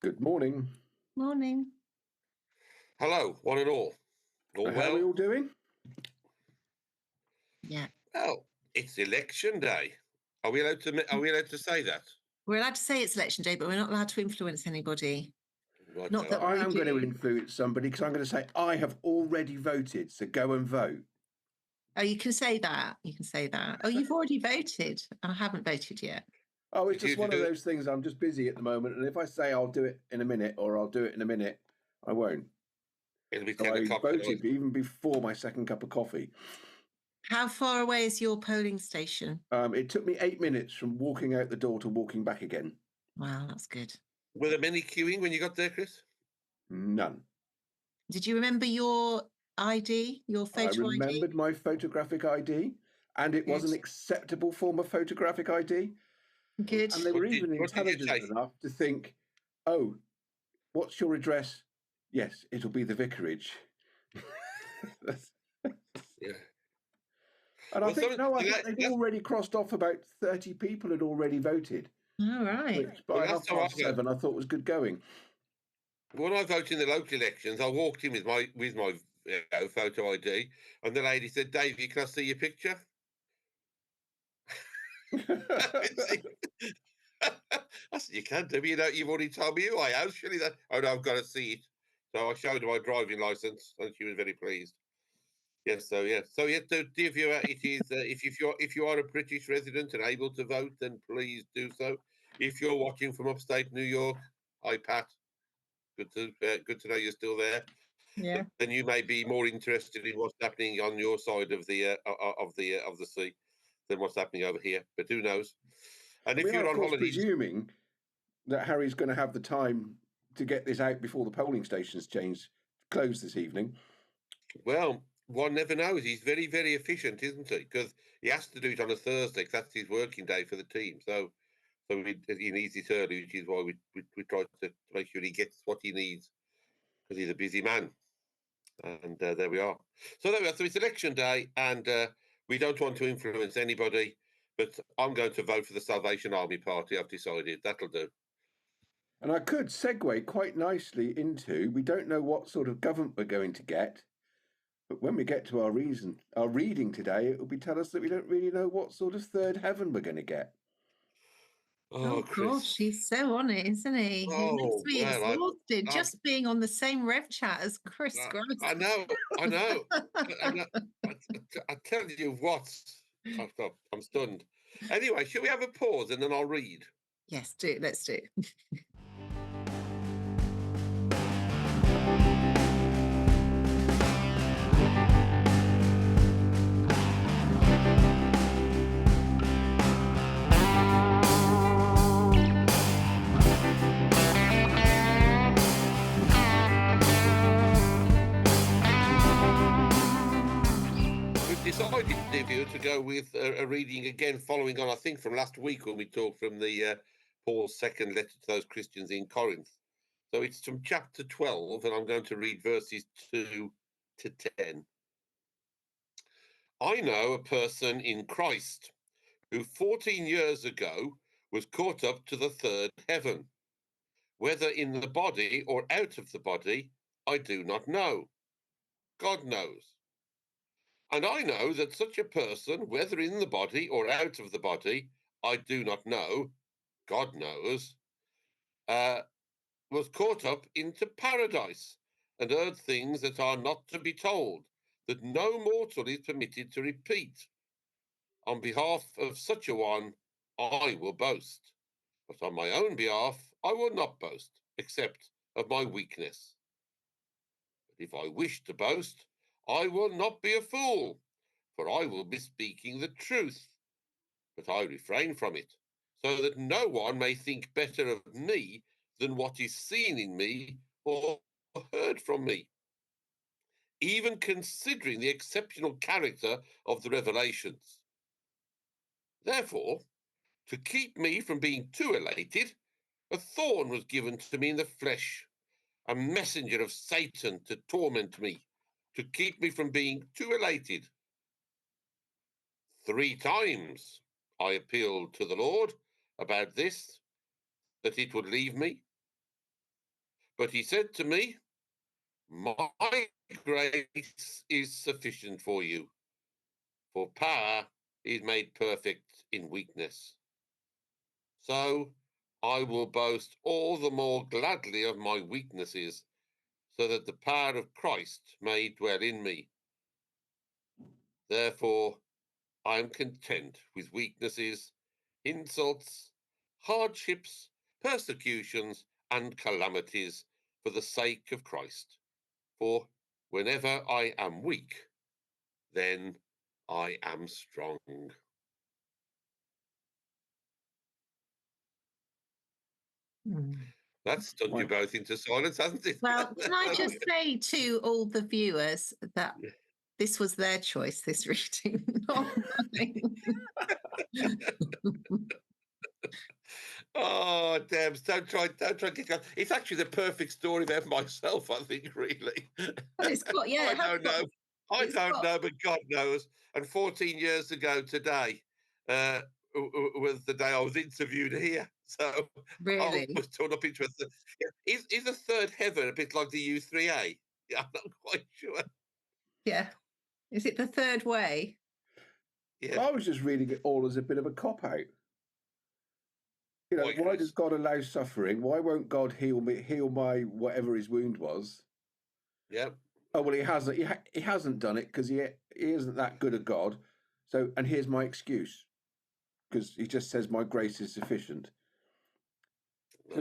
Good morning. Morning. Hello, one and all. All How are we all doing? Yeah. Well, it's election day. Are we allowed to say that? We're allowed to say it's election day, but we're not allowed to influence anybody. Right, Not that I we am going to do. influence somebody because I'm going to say I have already voted, so go and vote. Oh, you can say that. You can say that. Oh, you've already voted. I haven't voted yet. Oh, it's Did just you one of do it? those things. I'm just busy at the moment, and if I say I'll do it in a minute or I'll do it in a minute, I won't. It'll be So 10 I o'clock voted tonight. even before my second cup of coffee. How far away is your polling station? It took me 8 minutes from walking out the door to walking back again. Wow, that's good. Were there many queuing when you got there, Chris? None. Did you remember your ID, your I photo remembered my photographic ID, and it was an Good. acceptable form of photographic ID. ID? Good. And they were What did even you intelligent take? enough to think, oh, what's your address? Yes, it'll be the vicarage. Yeah. And Well, I think that's- they'd already crossed off about 30 people had already voted, All right. which by Well, that's how I 7:30 I thought was good going. when I voted in the local elections, I walked in with my photo ID, and the lady said, "Davey, can I see your picture?" I said, "You can do. You've already told me who I am. Surely that. Oh no, I've got to see it." So I showed her my driving license, and she was very pleased. Yes, so dear viewer, it is if you are a British resident and able to vote, then please do so. If you're watching from upstate New York, hi Pat, good to know you're still there. Yeah. Then you may be more interested in what's happening on your side of the sea than what's happening over here. But who knows? And if We are, you're of on course, holidays, presuming that Harry's going to have the time to get this out before the polling stations close this evening. well, one never knows. He's very, very efficient, isn't he? Because he has to do it on a Thursday, because that's his working day for the team. So he needs it early, which is why we try to make sure he gets what he needs, because he's a busy man. And there we are. So there we are. So it's election day, and we don't want to influence anybody, but I'm going to vote for the Salvation Army Party. I've decided that'll do. And I could segue quite nicely into, we don't know what sort of government we're going to get, but when we get to our reading today, it will tell us that we don't really know what sort of third heaven we're going to get. Oh, Chris. Gosh, he's so on it, isn't he? He makes me exhausted just being on the same rev chat as Chris. I know. I tell you what, I'm stunned. Anyway, shall we have a pause and then I'll read? Yes, let's do. Decided, Divya, to go with a reading again, following on, I think, from last week when we talked from the Paul's second letter to those Christians in Corinth. So it's from chapter 12, and I'm going to read verses 2 to 10. I know a person in Christ who 14 years ago was caught up to the third heaven. Whether in the body or out of the body, I do not know. God knows. And I know that such a person, whether in the body or out of the body, I do not know, God knows, was caught up into paradise and heard things that are not to be told, that no mortal is permitted to repeat. On behalf of such a one, I will boast. But on my own behalf, I will not boast, except of my weakness. But if I wish to boast, I will not be a fool, for I will be speaking the truth, but I refrain from it, so that no one may think better of me than what is seen in me or heard from me, even considering the exceptional character of the revelations. Therefore, to keep me from being too elated, a thorn was given to me in the flesh, a messenger of Satan to torment me, to keep me from being too elated. 3 times I appealed to the Lord about this, that it would leave me. But he said to me, my grace is sufficient for you, for power is made perfect in weakness. So I will boast all the more gladly of my weaknesses, so that the power of Christ may dwell in me. Therefore, I am content with weaknesses, insults, hardships, persecutions, and calamities for the sake of Christ. For whenever I am weak, then I am strong. That's stunned you both into silence, hasn't it? Well, can I just say to all the viewers that this was their choice, this reading, not mine. Oh, Debs, don't try to get going. It's actually the perfect story about myself, I think, really. Well, it's got, yeah, I don't know. I don't know, but God knows. And 14 years ago today was the day I was interviewed here. So really? I was torn up into a is a third heaven a bit like the U3A? Yeah, I'm not quite sure. Yeah. Is it the third way? Yeah. I was just reading it all as a bit of a cop-out. You know, why does God allow suffering? Why won't God heal my whatever his wound was? Yeah. Oh well, he hasn't. He hasn't done it because he isn't that good a God. So, and here's my excuse, because he just says my grace is sufficient. So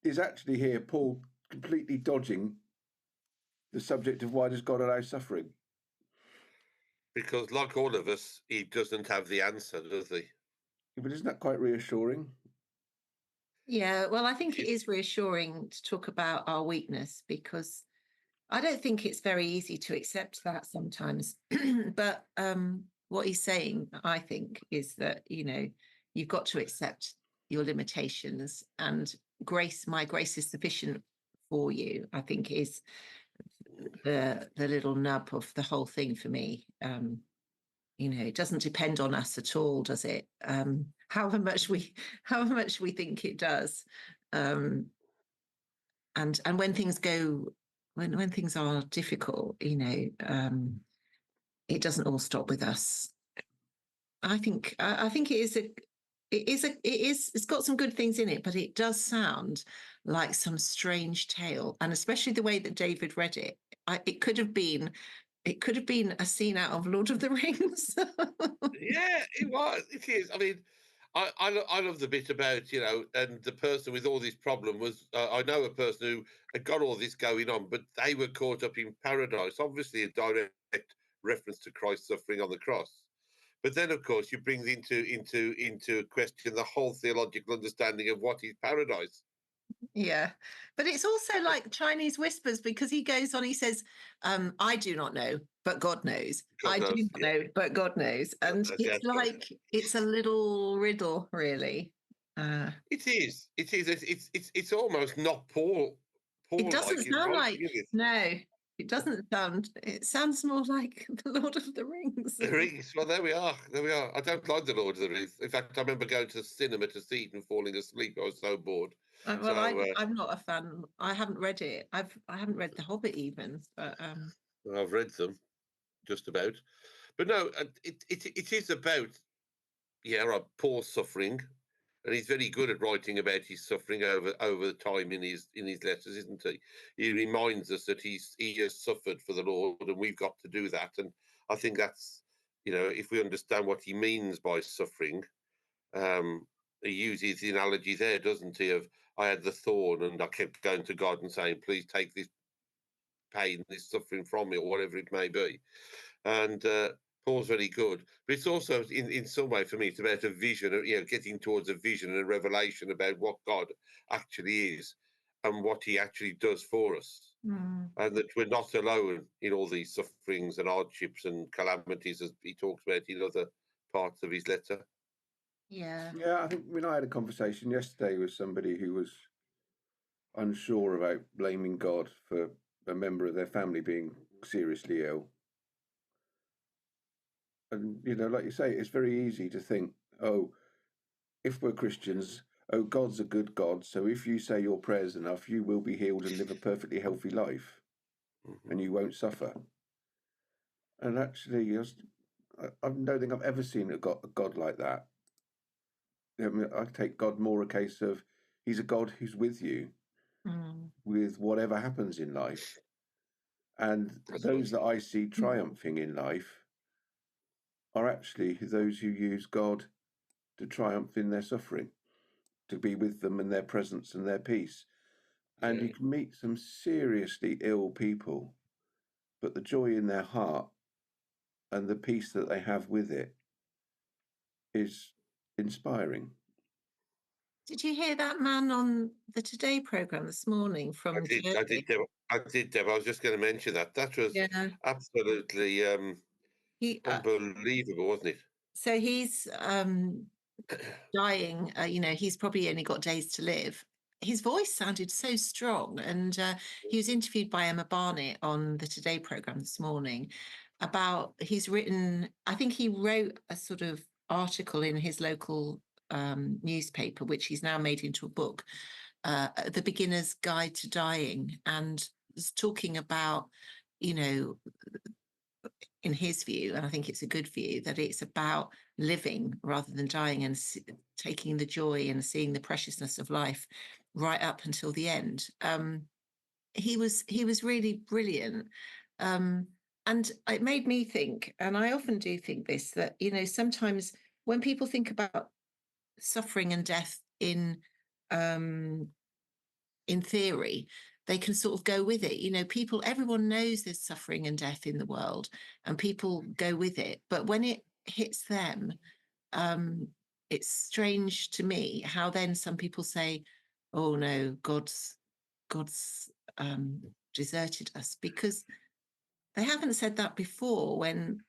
it's actually here Paul completely dodging the subject of why does God allow suffering? Because, like all of us, he doesn't have the answer, does he? But isn't that quite reassuring? Yeah, well, I think it is reassuring to talk about our weakness, because I don't think it's very easy to accept that sometimes. But what he's saying, I think, is that, you know, you've got to accept your limitations, and my grace is sufficient for you, I think, is the little nub of the whole thing for me. You know, it doesn't depend on us at all, does it? However much we think it does. And when things go, when things are difficult, you know, it doesn't all stop with us. I think it's got some good things in it, but it does sound like some strange tale, and especially the way that David read it. It could have been a scene out of Lord of the Rings. Yeah, it was. It is. I mean, I love the bit about, you know, and the person with all this problem was, I know a person who had got all this going on, but they were caught up in paradise, obviously a direct reference to Christ's suffering on the cross. But then, of course, you bring into question the whole theological understanding of what is paradise. Yeah, but it's also like Chinese whispers, because he goes on, he says, I do not know, but God knows. I do not know, but God knows. And it's like, it's a little riddle, really. It is. It's almost not Paul. It doesn't sound like, it? No, it doesn't sound, it sounds more like the Lord of the Rings. The Rings. Well, there we are. There we are. I don't like the Lord of the Rings. In fact, I remember going to the cinema to see it and falling asleep. I was so bored. Well, I'm not a fan. I haven't read it. I haven't read The Hobbit even. But I've read them, just about. But no, it is about, yeah, Paul's suffering, and he's very good at writing about his suffering over the time in his letters, isn't he? He reminds us that he has suffered for the Lord, and we've got to do that. And I think that's, you know, if we understand what he means by suffering, he uses the analogy there, doesn't he? Of, I had the thorn, and I kept going to God and saying, "Please take this pain, this suffering from me," or whatever it may be. And Paul's very good, but it's also in some way for me, it's about a vision, you know, getting towards a vision and a revelation about what God actually is and what he actually does for us. And that we're not alone in all these sufferings and hardships and calamities, as he talks about in other parts of his letter. Yeah. I think I had a conversation yesterday with somebody who was unsure about blaming God for a member of their family being seriously ill. And, you know, like you say, it's very easy to think, oh, if we're Christians, oh, God's a good God, so if you say your prayers enough, you will be healed and live a perfectly healthy life, and you won't suffer. And actually, I don't think I've ever seen a God like that. I mean, I take God more a case of he's a God who's with you with whatever happens in life. And those that I see triumphing in life are actually those who use God to triumph in their suffering, to be with them and their presence and their peace. And you can meet some seriously ill people, but the joy in their heart and the peace that they have with it is inspiring. Did you hear that man on the Today programme this morning from Jersey? I did, Deb. I was just going to mention that. That was absolutely unbelievable, wasn't it? So he's dying. He's probably only got days to live. His voice sounded so strong, and he was interviewed by Emma Barnett on the Today programme this morning about he's written. I think he wrote a sort of article in his local newspaper, which he's now made into a book, The Beginner's Guide to Dying, and was talking about, in his view, and I think it's a good view, that it's about living rather than dying and taking the joy and seeing the preciousness of life right up until the end. He was really brilliant. And it made me think, and I often do think this, that, sometimes when people think about suffering and death in theory, they can sort of go with it. Everyone knows there's suffering and death in the world, and people go with it. But when it hits them, it's strange to me how then some people say, "Oh no, God's deserted us," because they haven't said that before. When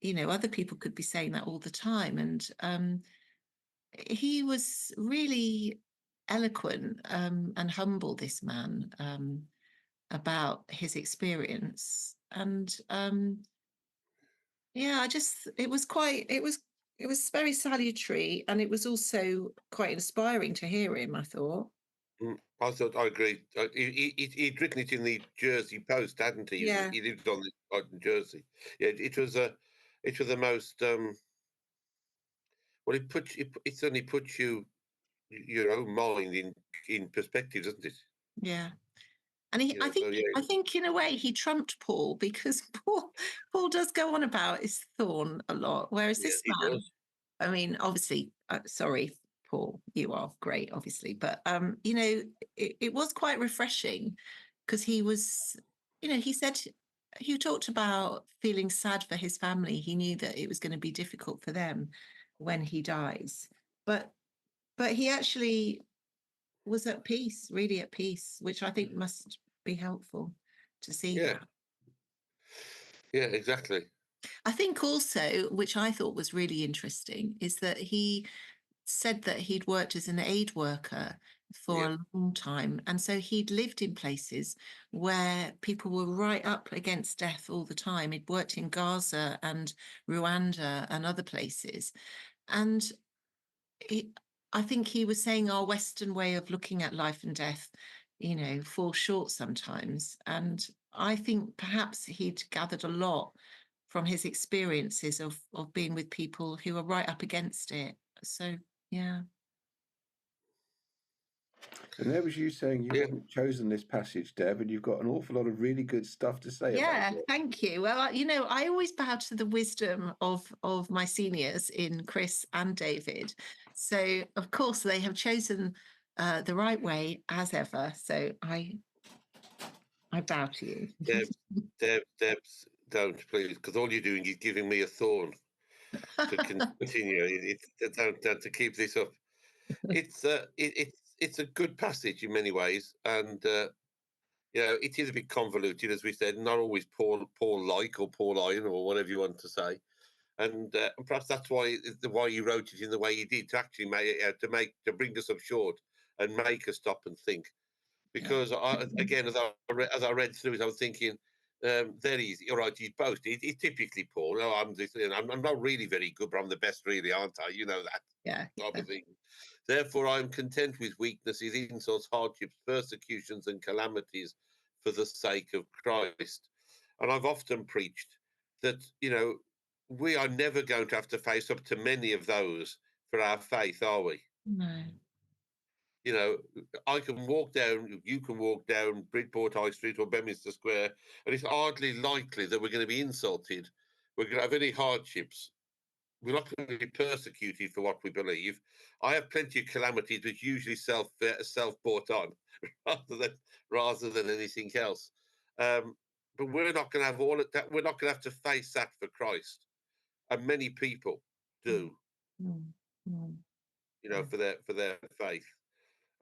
other people could be saying that all the time, and he was really eloquent and humble, this man, about his experience. And it was very salutary, and it was also quite inspiring to hear him, I thought. I agree. He'd written it in the Jersey Post, hadn't he? Yeah. He lived on Jersey. Yeah, it was the most well. It certainly puts your own mind in perspective, doesn't it? Yeah. And I think in a way he trumped Paul, because Paul does go on about his thorn a lot, whereas this man, does. I mean, obviously, sorry, Paul, you are great, obviously, but it was quite refreshing, because he was, he said, he talked about feeling sad for his family. He knew that it was going to be difficult for them when he dies, but he actually was at peace, really at peace, which I think must be helpful to see that. Yeah, exactly. I think also, which I thought was really interesting, is that he said that he'd worked as an aid worker for a long time. And so he'd lived in places where people were right up against death all the time. He'd worked in Gaza and Rwanda and other places. And I think he was saying our Western way of looking at life and death, falls short sometimes. And I think perhaps he'd gathered a lot from his experiences of being with people who are right up against it. So, yeah. And there was you saying you haven't chosen this passage, Deb, and you've got an awful lot of really good stuff to say about it. Yeah, thank you. Well, I always bow to the wisdom of my seniors in Chris and David. So, of course, they have chosen the right way as ever. So I bow to you. Deb, don't, please, because all you're doing is giving me a thorn to continue. Don't to keep this up. It's a good passage in many ways, and it is a bit convoluted, as we said, not always Paul-like or Pauline or whatever you want to say, and perhaps that's why he wrote it in the way he did, to actually to bring us up short and make us stop and think. Because again, as I read through it, I was thinking, there he's all right. He's boasted. He's typically Paul. No, I'm not really very good, but I'm the best, really, aren't I? You know that. Yeah. Type of thing. Therefore, I am content with weaknesses, insults, hardships, persecutions, and calamities for the sake of Christ. And I've often preached that, we are never going to have to face up to many of those for our faith, are we? No. I can walk down, you can walk down Bridport High Street or Beaminster Square, and it's hardly likely that we're going to be insulted. We're going to have any hardships. We're not going to be persecuted for what we believe. I have plenty of calamities, which usually self brought on, rather than anything else. But we're not going to have all of that. We're not going to have to face that for Christ, and many people do. For their faith,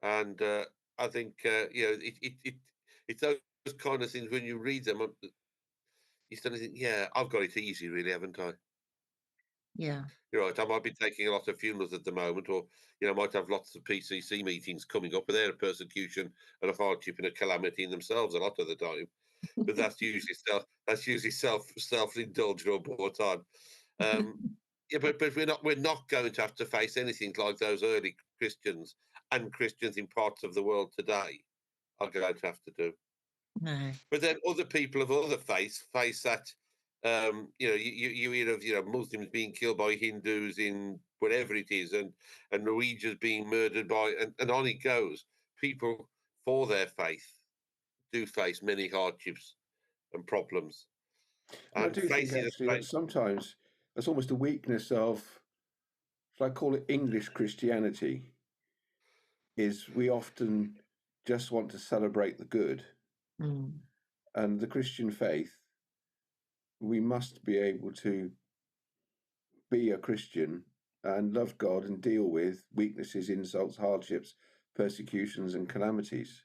and I think it's those kind of things when you read them, you start to think, yeah, I've got it easy, really, haven't I? Yeah. You're right. I might be taking a lot of funerals at the moment, or I might have lots of PCC meetings coming up, but they're a persecution and a hardship and a calamity in themselves a lot of the time. But that's usually self-indulged or bought on. Yeah, but we're not going to have to face anything like those early Christians and Christians in parts of the world today are going to have to do. No. But then other people of other faiths face that. You hear of Muslims being killed by Hindus in whatever it is, and Norwegians being murdered by, and on it goes. People for their faith do face many hardships and problems. And I And do think faces actually that sometimes that's almost a weakness of, shall I call it English Christianity, is we often just want to celebrate the good. And the Christian faith, we must be able to be a Christian and love God and deal with weaknesses, insults, hardships, persecutions, and calamities.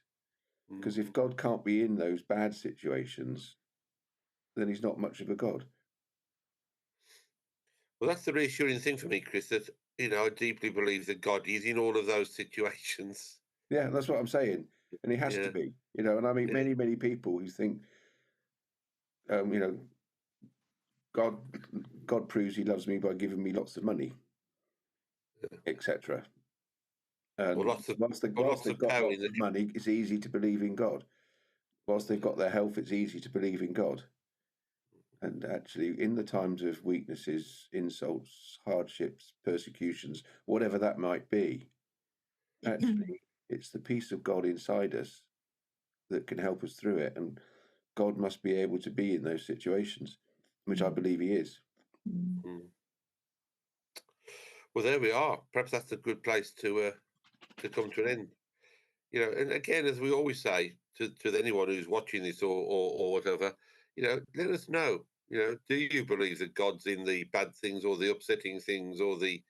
Because if God can't be in those bad situations, then he's not much of a God. Well, that's the reassuring thing for me, Chris, that, I deeply believe that God is in all of those situations. Yeah, that's what I'm saying. And he has to be, and I meet many, many people who think, God proves he loves me by giving me lots of money, etc. And whilst they've got lots of money, it's easy to believe in God. Whilst they've got their health, it's easy to believe in God. And actually, in the times of weaknesses, insults, hardships, persecutions, whatever that might be, actually, it's the peace of God inside us that can help us through it. And God must be able to be in those situations, which I believe he is. Well, there we are. Perhaps that's a good place to come to an end. And again, as we always say to anyone who's watching this or whatever, let us know. Do you believe that God's in the bad things or the upsetting things or the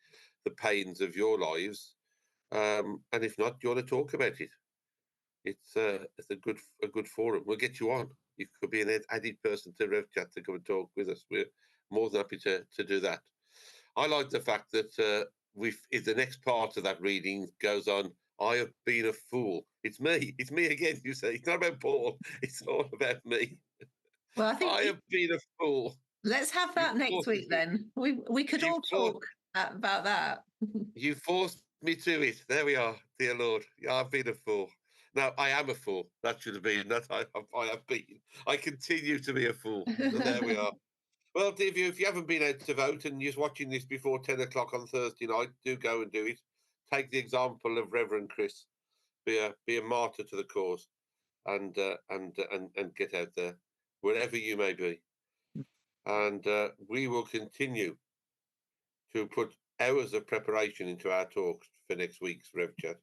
pains of your lives? And if not, do you want to talk about it? It's a good forum. We'll get you on. You could be an added person to Rev Chat to come and talk with us. We're more than happy to do that. I like the fact that if the next part of that reading goes on, I have been a fool. It's me again. You say it's not about Paul. It's all about me. Well, I think I have been a fool. Let's have that next week then. We could all talk about that. You forced me to it. There we are, dear Lord. Yeah, I've been a fool. No, I am a fool. That should have been. That I have been. I continue to be a fool. So there we are. Well, if you haven't been out to vote and you're watching this before 10 o'clock on Thursday night, do go and do it. Take the example of Reverend Chris. Be a martyr to the cause, and get out there, wherever you may be. And we will continue to put hours of preparation into our talks for next week's Rev Chat.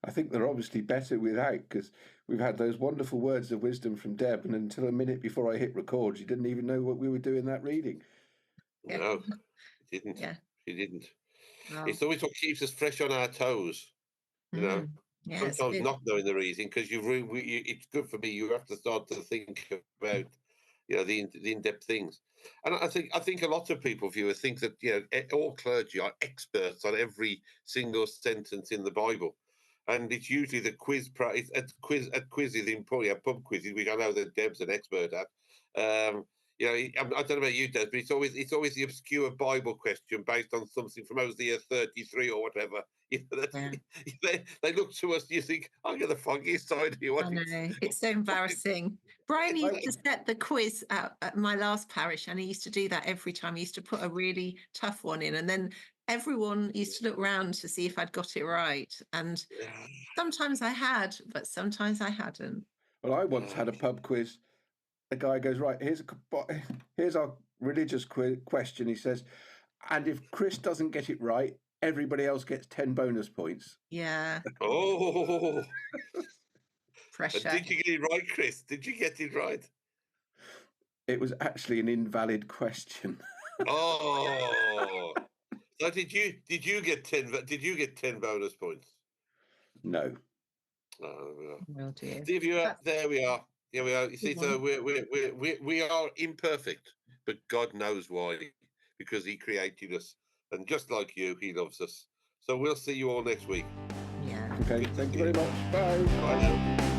I think they're obviously better without, because we've had those wonderful words of wisdom from Deb, and until a minute before I hit record, she didn't even know what we were doing that reading. Yeah. No, she didn't. Yeah. She didn't. Wow. It's always what keeps us fresh on our toes. Yeah, sometimes not knowing the reason, because it's good for me. You have to start to think about the in-depth things. And I think a lot of people, viewers, think that all clergy are experts on every single sentence in the Bible. And it's usually the quiz at quizzes in pub quizzes, which I know that Deb's an expert at. You know, I don't know about you, Des, but it's always the obscure Bible question based on something from Hosea 33 or whatever. You know, Yeah. they look to us and you think, I'm going to foggiest side of you. I know, it's so embarrassing. Brian used to set the quiz at my last parish, and he used to do that every time. He used to put a really tough one in, and then everyone used to look round to see if I'd got it right. And sometimes I had, but sometimes I hadn't. Well, I once had a pub quiz. The guy goes, right, here's our religious question. He says, and if Chris doesn't get it right, everybody else gets 10 bonus points. Yeah. Oh. Pressure. Did you get it right, Chris? Did you get it right? It was actually an invalid question. Oh. So did you get 10? Did you get 10 bonus points? No. Oh, Oh dear. Steve, there we are. Here we are. You see, so we are imperfect, but God knows why, because He created us, and just like you, He loves us. So we'll see you all next week. Yeah. Okay. Thank you very much. Bye. Bye now.